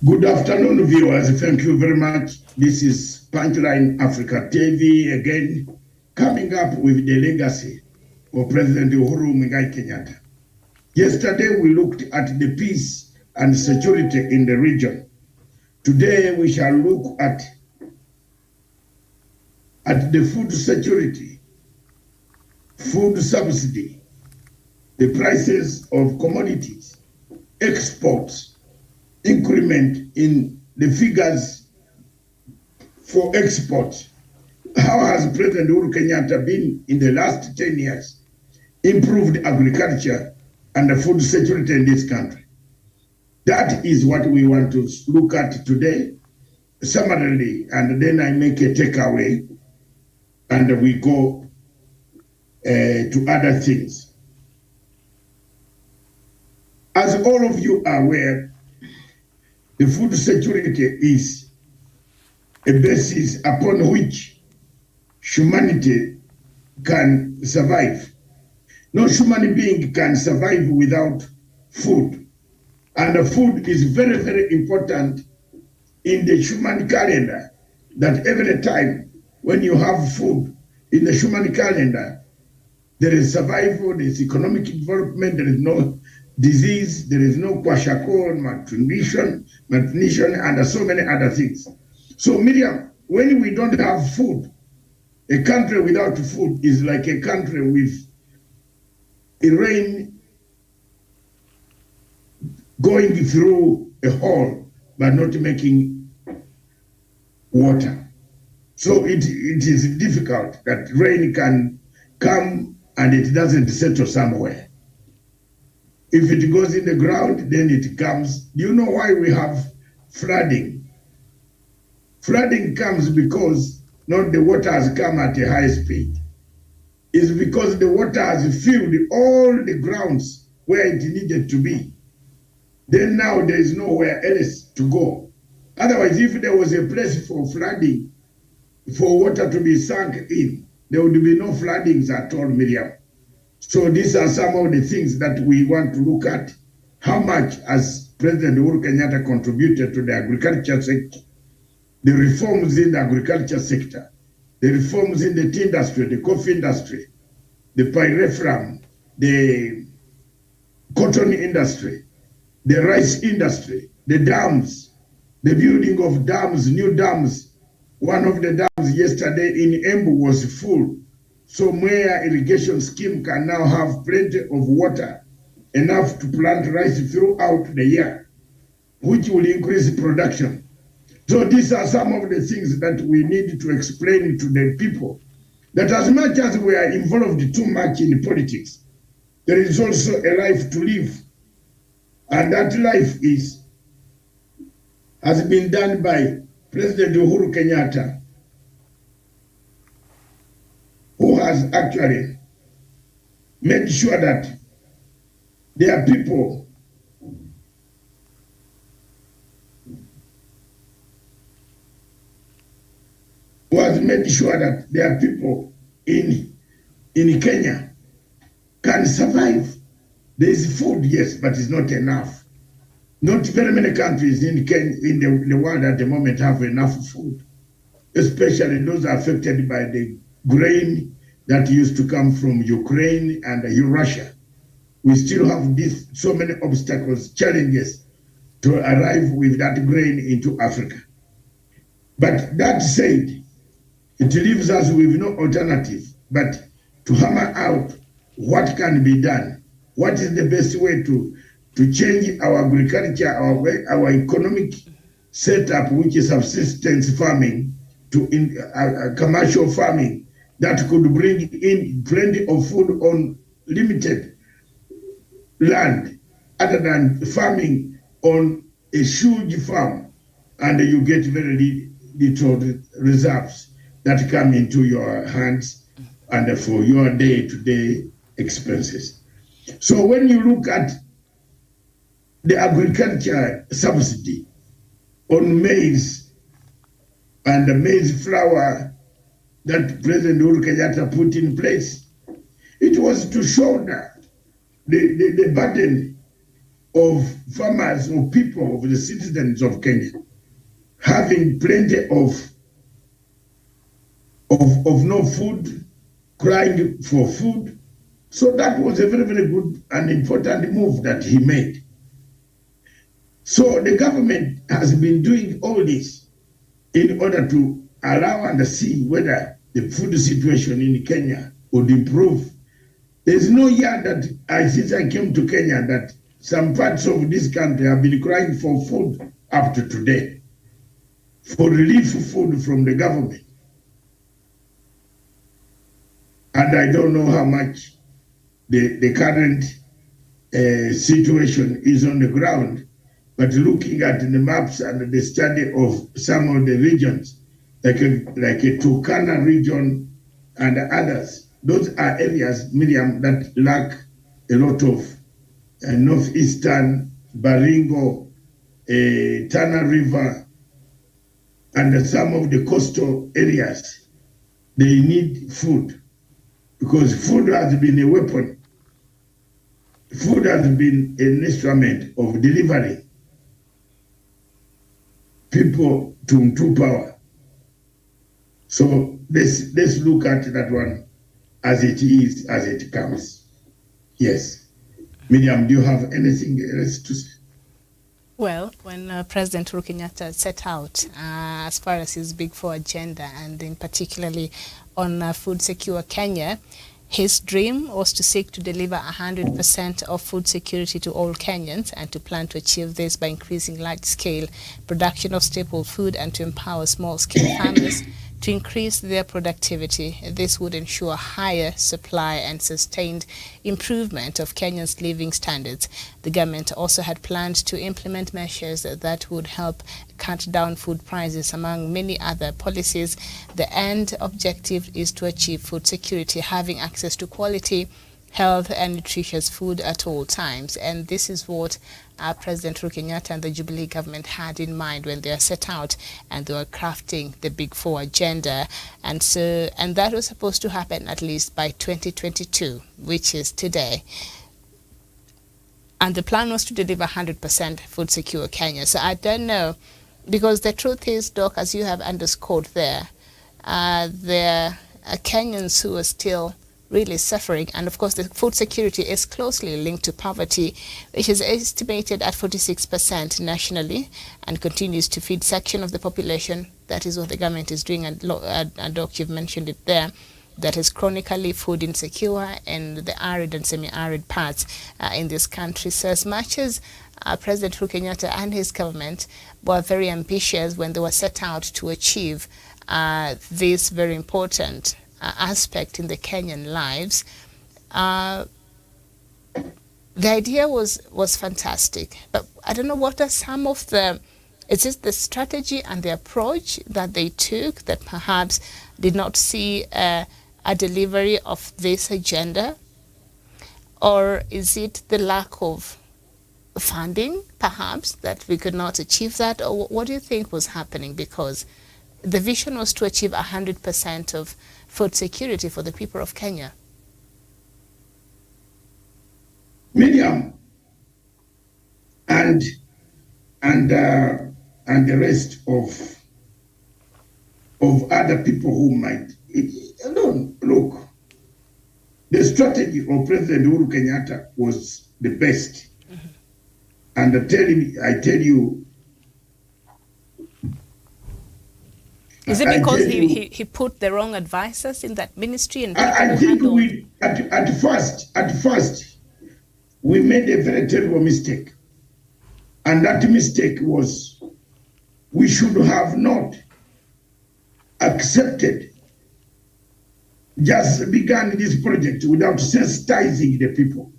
Good afternoon, viewers. Thank you very much. This is Punchline Africa TV again, coming up with the legacy of President Uhuru Kenyatta. Yesterday, we looked at the peace and security in the region. Today, we shall look at the food security, food subsidy, the prices of commodities, exports, increment in the figures for export. How has President Uhuru Kenyatta been in the last 10 years improved agriculture and the food security in this country? That is what we want to look at today, summarily, and then I make a takeaway and we go to other things. As all of you are aware, the food security is a basis upon which humanity can survive. No human being can survive without food. And food is very, very important in the human calendar, that every time when you have food in the human calendar, there is survival, there is economic development, there is no disease, there is no kwashiorkor, malnutrition, and so many other things. So, Miriam, when we don't have food, a country without food is like a country with a rain going through a hole but not making water. So it is difficult that rain can come and it doesn't settle somewhere. If it goes in the ground, then it comes. Do you know why we have flooding? Flooding comes because not the water has come at a high speed. It's because the water has filled all the grounds where it needed to be. Then now there is nowhere else to go. Otherwise, if there was a place for flooding, for water to be sunk in, there would be no floodings at all, Miriam. So these are some of the things that we want to look at. How much has President Uhuru Kenyatta contributed to the agriculture sector, the reforms in the agriculture sector, the reforms in the tea industry, the coffee industry, the pyrethrum, the cotton industry, the rice industry, the dams, the building of dams, new dams. One of the dams yesterday in Embu was full. So Mwea irrigation scheme can now have plenty of water, enough to plant rice throughout the year, which will increase production. So these are some of the things that we need to explain to the people, that as much as we are involved too much in politics, there is also a life to live. And that life has been done by President Uhuru Kenyatta, who has actually made sure that there are people who has made sure that there are people in Kenya can survive. There is food, yes, but it's not enough. Not very many countries in the world at the moment have enough food, especially those affected by the grain that used to come from Ukraine and Russia. We still have so many obstacles, challenges to arrive with that grain into Africa. But that said, it leaves us with no alternative but to hammer out what can be done. What is the best way to change our agriculture, our economic setup, which is subsistence farming, to commercial farming that could bring in plenty of food on limited land, other than farming on a huge farm. and you get very little reserves that come into your hands and for your day-to-day expenses. So when you look at the agriculture subsidy on maize and the maize flour that President Uhuru Kenyatta put in place, it was to shoulder the burden of farmers, of people, of the citizens of Kenya, having plenty of no food, crying for food. So that was a very, very good and important move that he made. So the government has been doing all this in order to allow and see whether the food situation in Kenya would improve. There's no year that since I came to Kenya that some parts of this country have been crying for food up to today, for relief food from the government. And I don't know how much the current situation is on the ground, but looking at the maps and the study of some of the regions, like a Turkana region and others, those are areas, Miriam, that lack a lot of northeastern, Baringo, Tana River, and some of the coastal areas. They need food because food has been a weapon. Food has been an instrument of delivering people to power. So let's look at that one as it is, as it comes. Yes. Miriam, do you have anything else to say? Well, when President Uhuru Kenyatta set out as far as his Big Four agenda, and in particularly on Food Secure Kenya, his dream was to seek to deliver 100% of food security to all Kenyans, and to plan to achieve this by increasing large-scale production of staple food and to empower small-scale farmers to increase their productivity. This would ensure higher supply and sustained improvement of Kenyans' living standards. The government also had planned to implement measures that would help cut down food prices, among many other policies. The end objective is to achieve food security, having access to quality, health and nutritious food at all times. And this is what President Uhuru Kenyatta and the Jubilee government had in mind when they set out and they were crafting the Big Four agenda. And that was supposed to happen at least by 2022, which is today. And the plan was to deliver 100% food secure Kenya. So I don't know, because the truth is, Doc, as you have underscored there are Kenyans who are still really suffering. And of course, the food security is closely linked to poverty, which is estimated at 46% nationally and continues to feed section of the population. That is what the government is doing. And Doc, you've mentioned it there, that is chronically food insecure in the arid and semi-arid parts in this country. So as much as President Uhuru Kenyatta and his government were very ambitious when they were set out to achieve this very important aspect in the Kenyan lives, the idea was fantastic. But I don't know, what are some of is it the strategy and the approach that they took that perhaps did not see a delivery of this agenda? Or is it the lack of funding, perhaps, that we could not achieve that? Or what do you think was happening? Because the vision was to achieve 100% of food security for the people of Kenya. Miriam and the rest of other people who might look, the strategy of President Uhuru Kenyatta was the best. Mm-hmm. And I tell you, is it because he put the wrong advisors in that ministry? And I think at first we made a very terrible mistake, and that mistake was we should have not accepted, just began this project without sensitizing the people.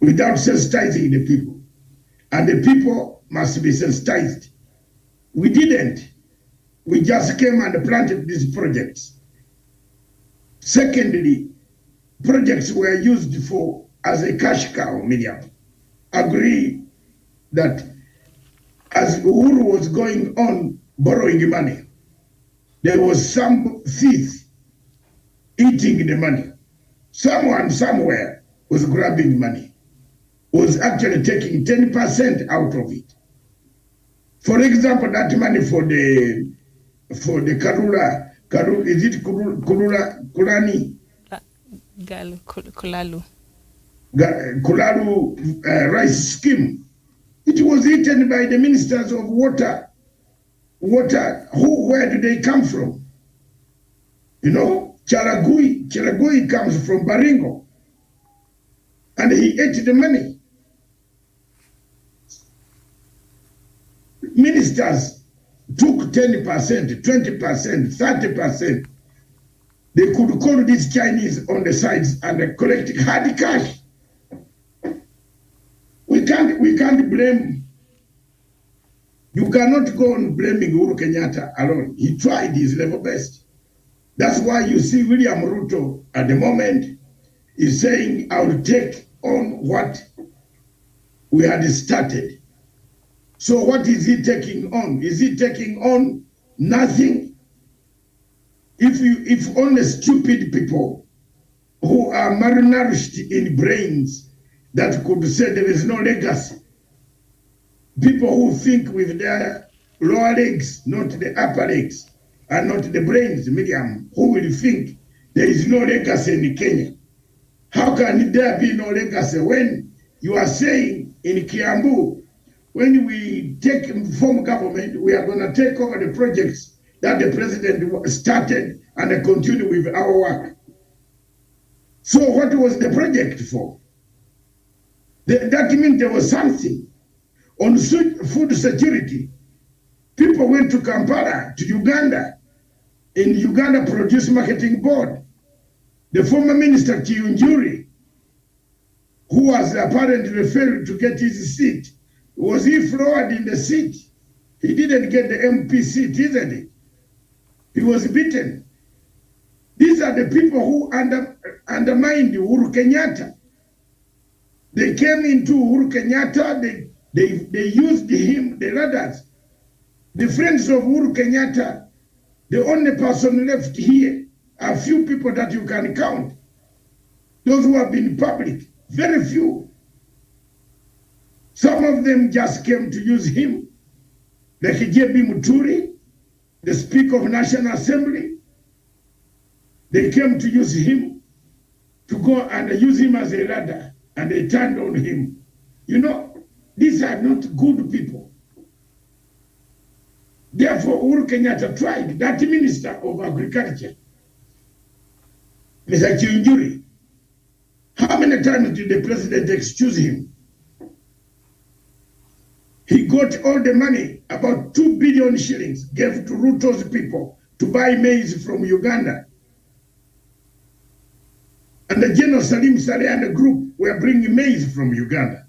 without sensitizing the people. And the people must be sensitized. We didn't. We just came and planted these projects. Secondly, projects were used for as a cash cow, Miriam. Agree that as Uhuru was going on borrowing money, there was some thief eating the money. Someone somewhere was grabbing money, was actually taking 10% out of it. For example, that money for the Karula, is it Kulani? Kulalu rice scheme. It was eaten by the ministers of water. Where do they come from? You know, Charagui comes from Baringo. And he ate the money. Ministers took 10%, 20%, 30%. They could call these Chinese on the sides and collect hard cash. We can't blame. You cannot go on blaming Uhuru Kenyatta alone. He tried his level best. That's why you see William Ruto at the moment is saying, I will take on what we had started. So what is he taking on? Is he taking on nothing? If only stupid people who are malnourished in brains that could say there is no legacy, people who think with their lower legs, not the upper legs, and not the brains, Miriam, who will think there is no legacy in Kenya. How can there be no legacy when you are saying in Kiambu, when we form government, we are going to take over the projects that the president started and continue with our work. So what was the project for? That means there was something. On food security, people went to Kampala, to Uganda, in Uganda Produce Marketing Board. The former minister, Kiyunjuri, who was apparently failed to get his seat, was he floored in the seat? He didn't get the MP seat, isn't it? He was beaten. These are the people who undermined Uhuru Kenyatta. They came into Uhuru Kenyatta, they used him, the others. The friends of Uhuru Kenyatta, the only person left here are few people that you can count. Those who have been public, very few. Some of them just came to use him, like J.B. Muturi, the Speaker of National Assembly. They came to use him, to go and use him as a ladder, and they turned on him. You know, these are not good people. Therefore, Uhuru Kenyatta tried, that Minister of Agriculture, Mr. Kiyunjuri. How many times did the president excuse him? He got all the money, about 2 billion shillings, gave to Ruto's people to buy maize from Uganda. And the General Salim Saleh and the group were bringing maize from Uganda.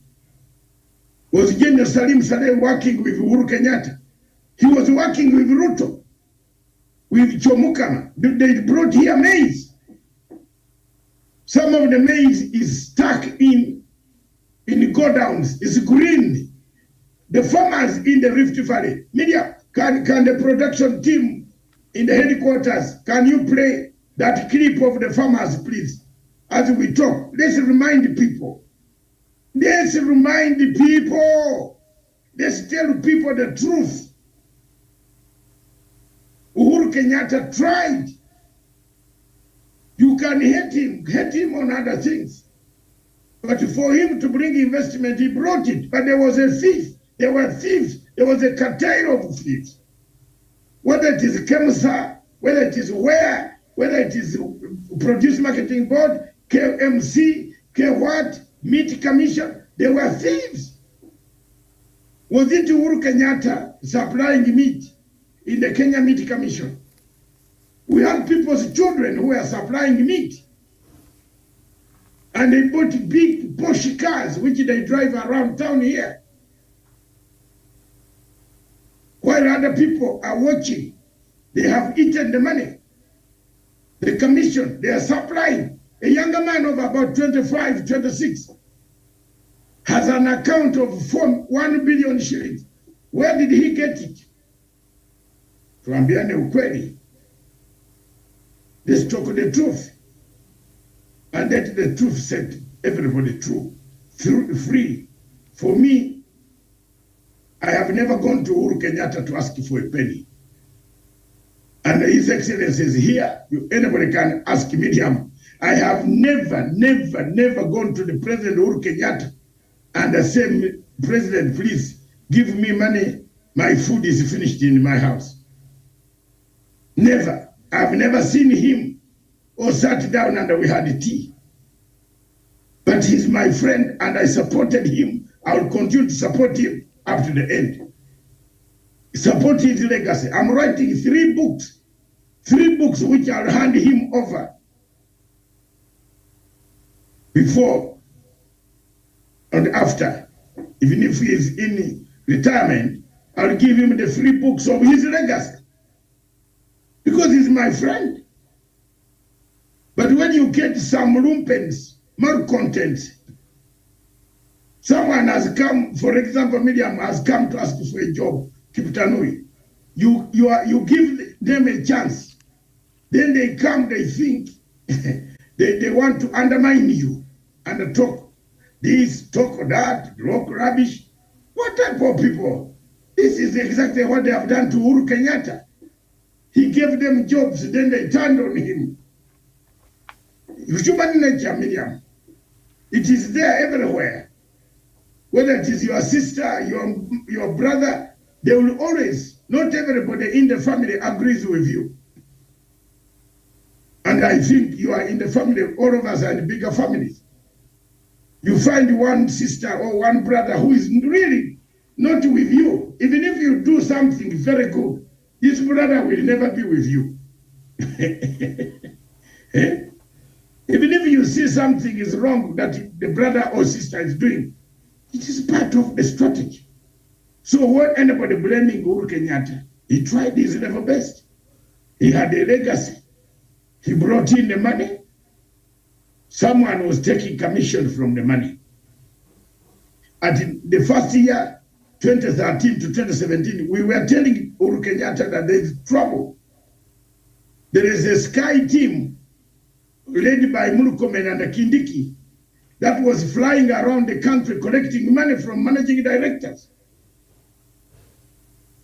Was General Salim Saleh working with Uhuru Kenyatta? He was working with Ruto, with Chomukama. They brought here maize. Some of the maize is stuck in godowns, it's green. The farmers in the Rift Valley, media, can the production team in the headquarters, can you play that clip of the farmers, please? As we talk, let's remind people. Let's remind the people. Let's tell people the truth. Uhuru Kenyatta tried. You can hate him on other things. But for him to bring investment, he brought it. But there was a thief. There were thieves. There was a cartel of thieves. Whether it is KEMSA, whether it is whether it is Produce Marketing Board, KMC, K-what, Meat Commission, they were thieves. Was it Uhuru Kenyatta supplying meat in the Kenya Meat Commission? We had people's children who were supplying meat. And they bought big Porsche cars, which they drive around town here. While other people are watching, they have eaten the money. The commission, they are supplying. A younger man of about 25, 26 has an account of 1 billion shillings. Where did he get it? Tuambiane ukweli. Let's talk the truth. And let the truth set everybody free. For me, I have never gone to Uhuru Kenyatta to ask for a penny. And His Excellency is here. Anybody can ask Miriam. I have never gone to the President Uhuru Kenyatta and say, President, please give me money. My food is finished in my house. Never. I've never seen him or sat down and we had tea. But he's my friend and I supported him. I will continue to support him up to the end. Support his legacy. I'm writing 3 books. 3 books which I'll hand him over before and after. Even if he is in retirement, I'll give him the 3 books of his legacy. Because he's my friend. But when you get some lumpens, malcontents, someone has come, for example, Miriam has come to ask for a job, Kiptanui. You give them a chance. Then they come, they think, they want to undermine you and talk this, talk that, talk rubbish. What type of people? This is exactly what they have done to Uhuru Kenyatta. He gave them jobs, then they turned on him. Human nature, Miriam. It is there everywhere. Whether it is your sister, your brother, they will always, not everybody in the family agrees with you. And I think you are in the family, all of us are in bigger families. You find one sister or one brother who is really not with you. Even if you do something very good, this brother will never be with you. Eh? Even if you see something is wrong that the brother or sister is doing, it is part of the strategy. So when anybody blaming Uhuru Kenyatta, he tried his level best. He had a legacy. He brought in the money. Someone was taking commission from the money. At the first year, 2013 to 2017, we were telling Uhuru Kenyatta that there is trouble. There is a Sky team led by Mulukomen and Kindiki that was flying around the country collecting money from managing directors.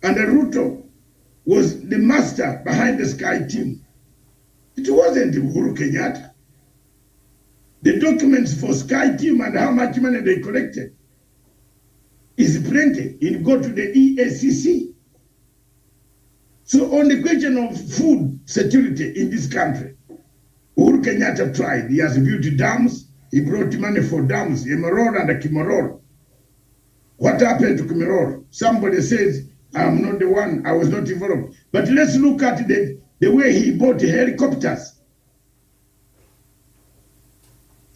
And Ruto was the master behind the Sky team. It wasn't Uhuru Kenyatta. The documents for Sky team and how much money they collected is plenty. You go to the EACC. So on the question of food security in this country, Uhuru Kenyatta tried. He has built dams. He brought money for dams, Emerald and Kimorol. What happened to Kimorol? Somebody says, I'm not the one, I was not involved. But let's look at the way he bought the helicopters.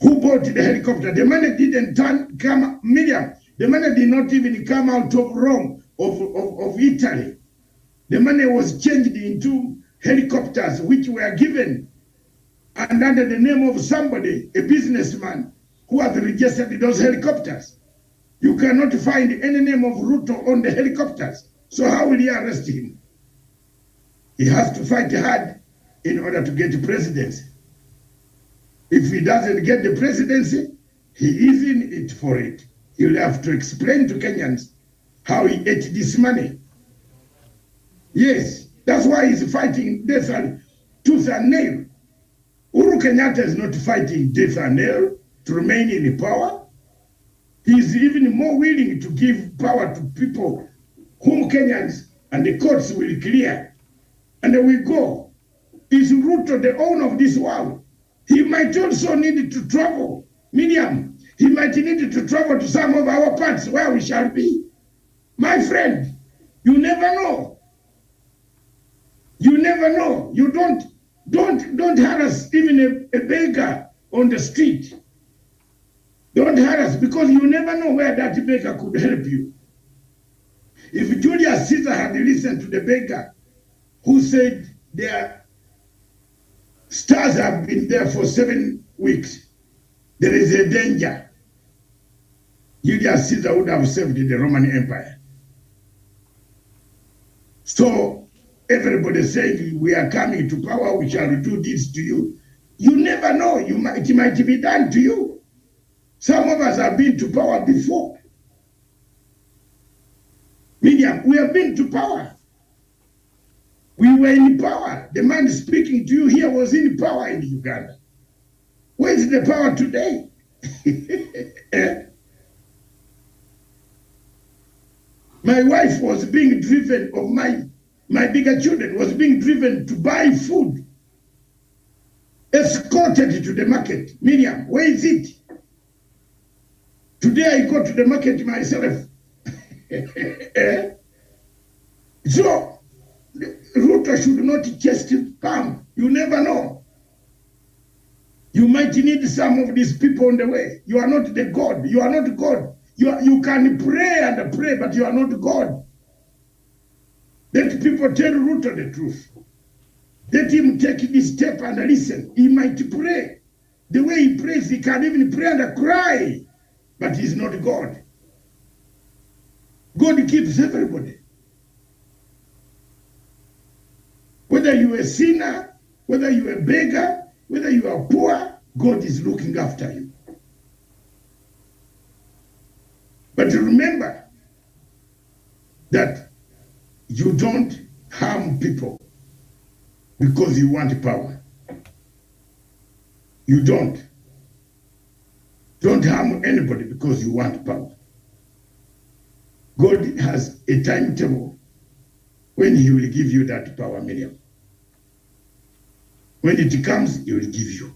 Who bought the helicopter? The money didn't come, Miriam. The money did not even come out of Rome, of Italy. The money was changed into helicopters which were given and under the name of somebody, a businessman, who has registered those helicopters. You cannot find any name of Ruto on the helicopters. So how will he arrest him? He has to fight hard in order to get the presidency. If he doesn't get the presidency, he is in it for it. He'll have to explain to Kenyans how he ate this money. Yes, that's why he's fighting death and tooth and nail. Uhuru Kenyatta is not fighting death and nail to remain in power. He is even more willing to give power to people whom Kenyans and the courts will clear. And then we go. Is Ruto the owner of this world? He might also need to travel. Miriam, he might need to travel to some of our parts where we shall be. My friend, you never know. You never know. You don't harass even a beggar on the street. Don't harass, because you never know where that beggar could help you. If Julius Caesar had listened to the beggar who said their stars have been there for 7 weeks, there is a danger, Julius Caesar would have saved the Roman Empire. So everybody saying we are coming to power, we shall do this to you. You never know, it might be done to you. Some of us have been to power before. Miriam, we have been to power. We were in power. The man speaking to you here was in power in Uganda. Where is the power today? My wife was being driven, or my bigger children was being driven to buy food, escorted to the market. Miriam, where is it? Today I go to the market myself. So, Ruto should not just come. You never know. You might need some of these people on the way. You are not the God. You are not God. You can pray and pray, but you are not God. Let people tell Ruto the truth. Let him take this step and listen. He might pray. The way he prays, he can even pray and cry. But he's not God. God keeps everybody. Whether you're a sinner, whether you're a beggar, whether you are poor, God is looking after you. But remember that you don't harm people because you want power. You don't. Don't harm anybody because you want power. God has a timetable when he will give you that power, Miriam. When it comes, he will give you.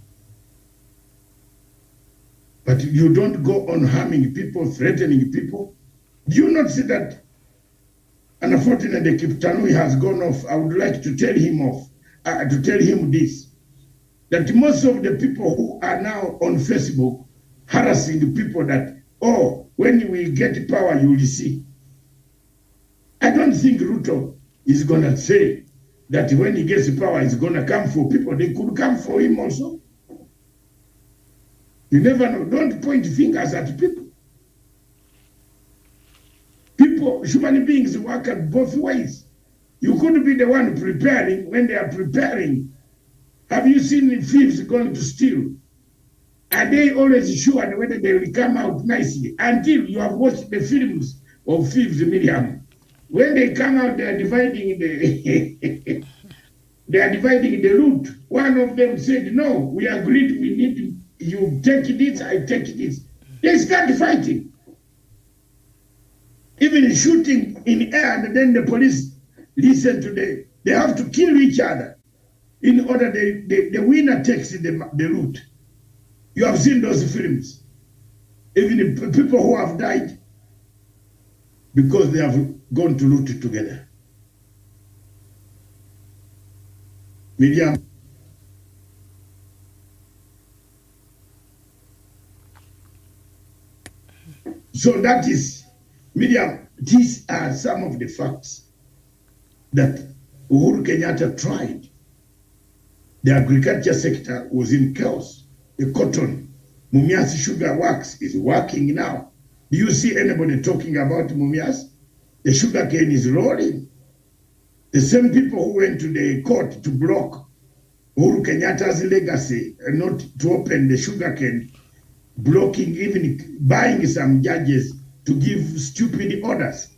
But you don't go on harming people, threatening people. Do you not see that? Unfortunately, Kiptanui has gone off. I would like to tell him this, that most of the people who are now on Facebook harassing the people that, oh, when we get power, you will see. I don't think Ruto is going to say that when he gets power, he's going to come for people. They could come for him also. You never know. Don't point fingers at people. People, human beings work at both ways. You could be the one preparing when they are preparing. Have you seen the thieves going to steal? Are they always sure whether they will come out nicely? Until you have watched the films of thieves, Miriam. When they come out, they are dividing the the loot. One of them said, no, we agreed, we need you take this, I take this. They start fighting. Even shooting in air, and then the police listen to them. They have to kill each other in order the winner takes the loot. You have seen those films. Even the people who have died because they have gone to loot together. Miriam. So that is, Miriam, these are some of the facts that Uhuru Kenyatta tried. The agriculture sector was in chaos. The cotton, Mumias Sugar Works is working now. Do you see anybody talking about Mumias? The sugar cane is rolling. The same people who went to the court to block Uhuru Kenyatta's legacy and not to open the sugar cane, blocking, even buying some judges to give stupid orders,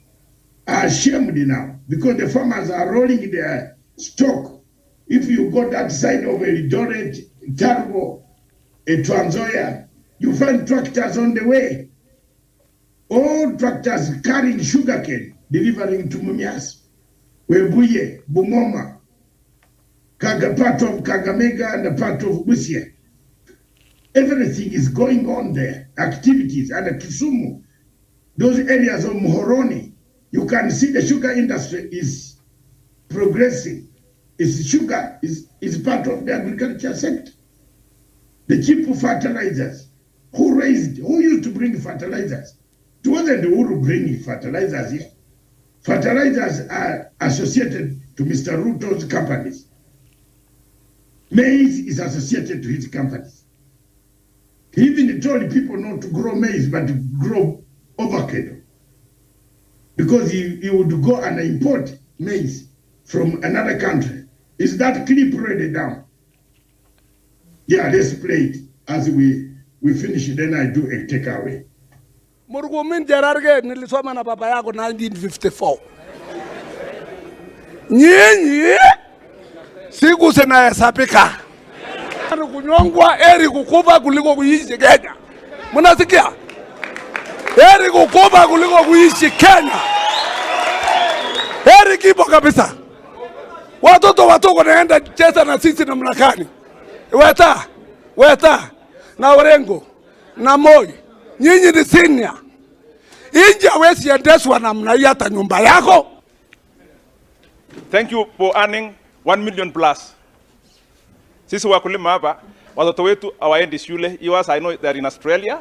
are ashamed now because the farmers are rolling their stock. If you go that side of Eldoret, Tarbo, Trans Nzoia, you find tractors on the way. All tractors carrying sugarcane, delivering to Mumias, Webuye, Bumoma, part of Kagamega and a part of Busia. Everything is going on there, activities, and Kisumu, those areas of Muhoroni, you can see the sugar industry is progressing. Sugar is part of the agriculture sector. The cheap fertilizers, who used to bring fertilizers? It wasn't Uhuru bringing fertilizers here. Fertilizers are associated to Mr. Ruto's companies. Maize is associated to his companies. He even told people not to grow maize, but to grow avocado. Because he would go and import maize from another country. Is that clip ready down? Yeah, let's play it as we finish, then I do a takeaway. Murgumin Jararge nilisoma na baba yako 1954. Nyinyi siku zinahesabika. Kunyongwa heri kukufa kuliko kuishi Kenya. Mnasikia? Heri kukufa kuliko kuishi Kenya. Heri kipo kabisa. Watoto watoko naenda cheza na sisi na mlakani. Weta na Orengo na Moi. Nyinyi ni senior. Inji hawezi endeshwa namna hii hata nyumba yako. Thank you for earning 1 million plus. Sisi wakulima hapa, watoto wetu hawaendi shule. Yours, I know they're in Australia.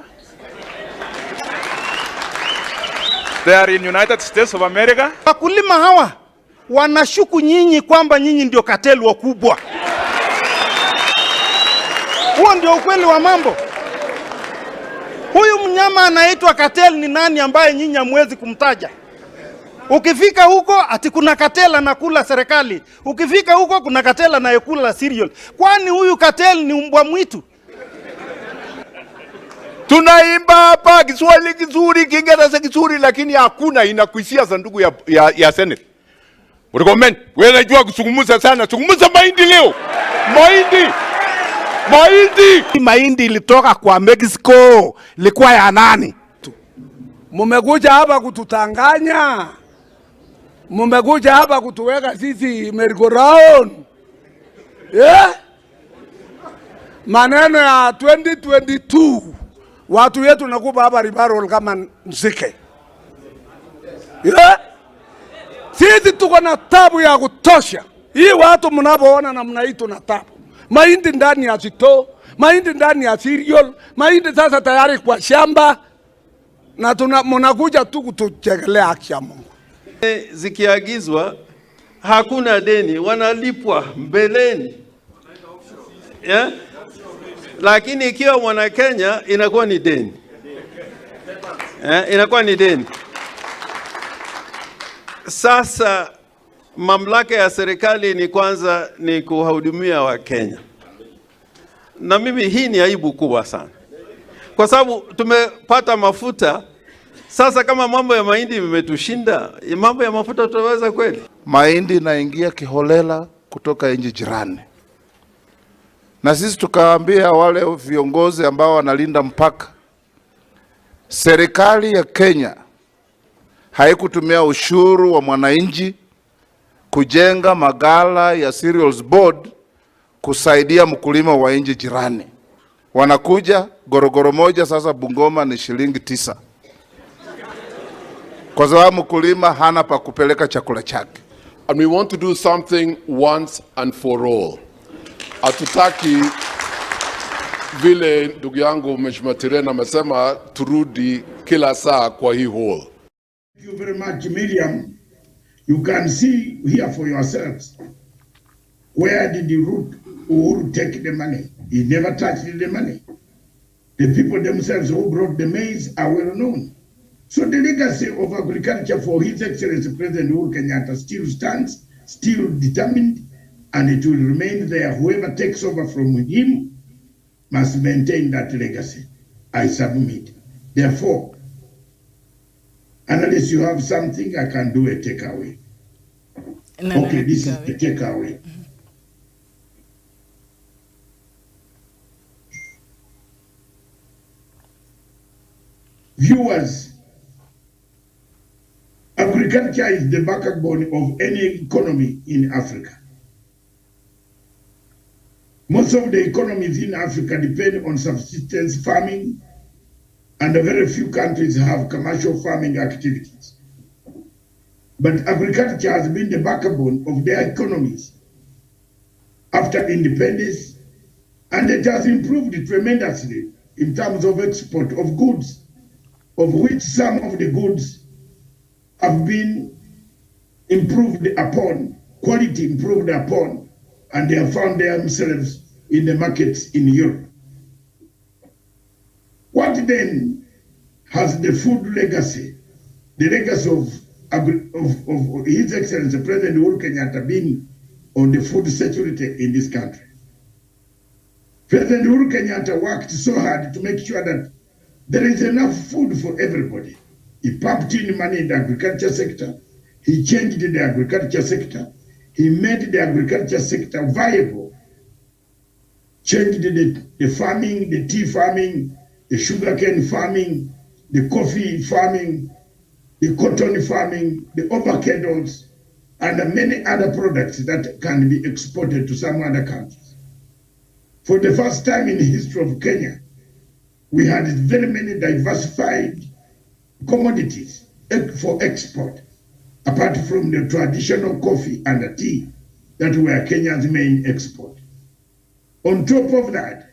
They are in United States of America. Wakulima hawa wanashuku nyinyi kwamba nyinyi ndio kateli wakubwa. Huo ndio ukweli wa mambo. Huyu mnyama anaitwa kateli ni nani ambaye nyinyi hamwezi kumtaja? Ukifika huko ati kuna katela anakula serikali. Ukifika huko kuna katela anayekula cereal. Kwani huyu kateli ni mbwa mwitu? Tunaimba hapa Kiswahili kizuri, Kiingereza kizuri, lakini hakuna inakuishia sanduku ya Senate. Recommend, wewe unajua kuzungumza sana, zungumza mahindi leo. Mahindi ilitoka kwa Mexico, ilikuwa ya nani? Mumekuja hapa kututanganya. Mumekuja hapa kutuweka sisi merry-go-round. Maneno ya 2022 watu wetu nakupa hapa ribarol kama nzike. Sisi tuko na tabu ya kutosha. Hii watu mnapoona namna hii tuna tabu. Mahindi ndani ya sito, mahindi ndani ya cereal, mahindi sasa tayari kwa shamba, na mnakuja tu kutuchekelea haki ya Mungu. Zikiagizwa hakuna deni, wanalipwa mbeleni. Yeah? Lakini ikiwa mwana Kenya inakuwa ni deni. Inakuwa ni deni. Sasa mamlaka ya serikali ni kwanza ni kuwahudumia wa Kenya. Na mimi hii ni aibu kubwa sana. Kwa sababu tumepata mafuta, sasa kama mambo ya mahindi imetushinda, mambo ya mafuta tutaweza kweli? Mahindi inaingia kiholela kutoka nchi jirani. Na sisi tukawaambia wale viongozi ambao wanalinda mpaka, serikali ya Kenya haikutumia ushuru wa mwananchi kujenga magala ya cereals board kusaidia mkulima wa nchi jirani. Wanakuja gorogoro moja sasa Bungoma ni shilingi 9. Kwa sababu mkulima hana pa kupeleka chakula chake. And we want to do something once and for all. Hatutaki vile ndugu yangu Mheshimiwa Tirena amesema turudi kila saa kwa hii hole. Thank you very much, Miriam. You can see here for yourselves. Where did Uhuru take the money? He never touched the money. The people themselves who brought the maize are well known. So the legacy of agriculture for His Excellency President Uhuru Kenyatta still stands, still determined, and it will remain there. Whoever takes over from him must maintain that legacy. I submit. Therefore, unless you have something, I can do a takeaway. Okay, this is the takeaway. Viewers, agriculture is the backbone of any economy in Africa. Most of the economies in Africa depend on subsistence farming, and very few countries have commercial farming activities. But agriculture has been the backbone of their economies after independence, and it has improved tremendously in terms of export of goods, of which some of the goods have been improved upon, quality improved upon, and they have found themselves in the markets in Europe. What then has the food legacy, the legacy of His Excellency President Uhuru Kenyatta been on the food security in this country? President Uhuru Kenyatta worked so hard to make sure that there is enough food for everybody. He pumped in money in the agriculture sector. He changed the agriculture sector. He made the agriculture sector viable. Changed the farming, the tea farming, the sugarcane farming, the coffee farming, the cotton farming, the avocados, and many other products that can be exported to some other countries. For the first time in the history of Kenya, we had very many diversified commodities for export, apart from the traditional coffee and the tea that were Kenya's main export. On top of that,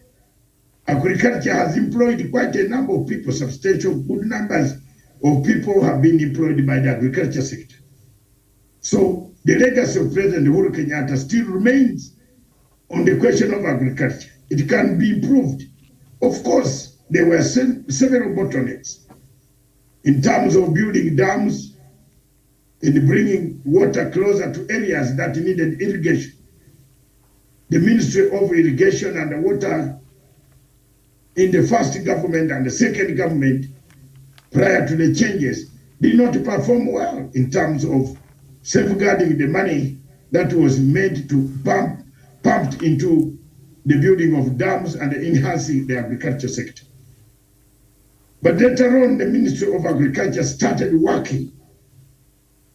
agriculture has employed quite a number of people, substantial good numbers of people have been employed by the agriculture sector. So the legacy of President Uhuru Kenyatta still remains on the question of agriculture. It can be improved. Of course, there were several bottlenecks in terms of building dams and bringing water closer to areas that needed irrigation. The Ministry of Irrigation and Water in the first government and the second government, prior to the changes, did not perform well in terms of safeguarding the money that was made to pumped into the building of dams and enhancing the agriculture sector. But later on, the Ministry of Agriculture started working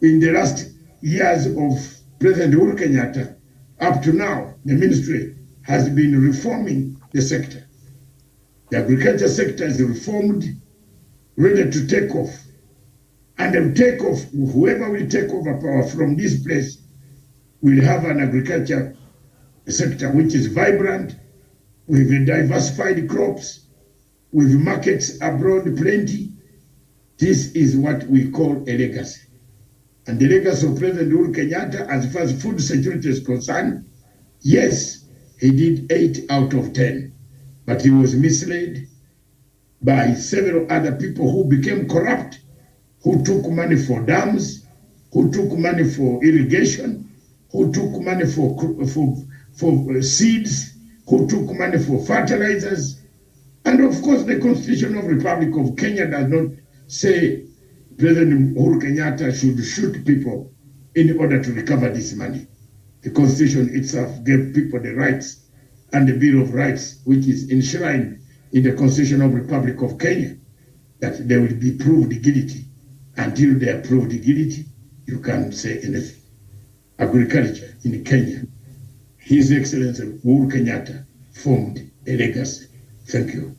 in the last years of President Uhuru Kenyatta. Up to now, the ministry has been reforming the sector. The agriculture sector is reformed, ready to take off. And the take off, whoever will take over power from this place will have an agriculture sector which is vibrant, with diversified crops, with markets abroad plenty. This is what we call a legacy. And the legacy of President Uhuru Kenyatta, as far as food security is concerned, yes, he did 8 out of 10, but he was misled by several other people who became corrupt, who took money for dams, who took money for irrigation, who took money for seeds, who took money for fertilizers. And of course, the Constitution of the Republic of Kenya does not say President Uhuru Kenyatta should shoot people in order to recover this money. The Constitution itself gave people the rights, and the Bill of Rights, which is enshrined in the Constitution of the Republic of Kenya, that they will be proved guilty. Until they are proved guilty, you can't say anything. Agriculture in Kenya, His Excellency Uhuru Kenyatta formed a legacy. Thank you.